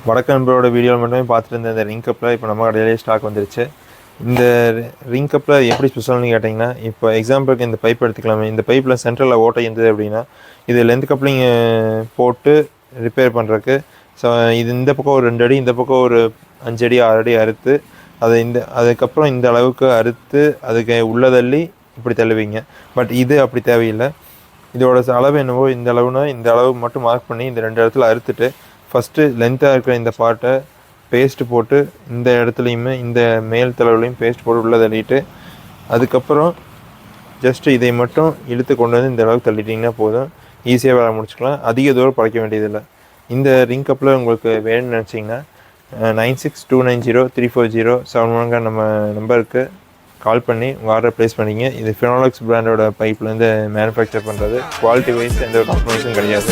வடக்கு நண்பரோட வீடியோவில் மட்டுமே பார்த்துட்டு இருந்த இந்த ரிங் கப்பில் இப்போ நம்ம கடையிலேயே ஸ்டாக் வந்துருச்சு. இந்த ரிங் கப்பில் எப்படி ஸ்பெஷல்னு கேட்டிங்கன்னா, இப்போ எக்ஸாம்பிளுக்கு இந்த பைப் எடுத்துக்கலாமே. இந்த பைப்பில் சென்ட்ரலில் ஓட்டை இருந்தது அப்படின்னா, இது லென்த் கப்ளிங் போட்டு ரிப்பேர் பண்ணுறதுக்கு. ஸோ இது இந்த பக்கம் ஒரு 2 அடி, இந்த பக்கம் ஒரு 5 அடி 6 அடி அறுத்து அதுக்கப்புறம் இந்த அளவுக்கு அறுத்து அதுக்கு உள்ள தள்ளி இப்படி தள்ளுவீங்க. பட் இது அப்படி தேவையில்லை. இதோட அளவு என்னவோ இந்த அளவுனா இந்த அளவு மட்டும் மார்க் பண்ணி இந்த 2 இடத்துல அறுத்துட்டு ஃபஸ்ட்டு லென்த்தாக இருக்கிற இந்த பார்ட்டை பேஸ்ட்டு போட்டு இந்த இடத்துலையுமே இந்த மேல் தளவுலையும் பேஸ்ட் போட்டு உள்ளே தள்ளிட்டு அதுக்கப்புறம் ஜஸ்ட்டு இதை மட்டும் இழுத்து கொண்டு வந்து இந்த அளவுக்கு தள்ளிட்டிங்கன்னா போதும். ஈஸியாக வேலை முடிச்சுக்கலாம். அதிக தூரம் பழைக்க வேண்டியதில்லை. இந்த ரிங் கப்பில் உங்களுக்கு வேணும்னு நினச்சிங்கன்னா 9629034071 நம்ம நம்பருக்கு கால் பண்ணி உங்கள் ஆர்டர் ப்ளேஸ் பண்ணிங்க. இது ஃபினாலக்ஸ் பிராண்டோட பைப்லேருந்து மேனுஃபேக்சர் பண்ணுறது. குவாலிட்டி வைஸ் எந்த ஒரு காம்ப்ரமைஸும் கிடையாது.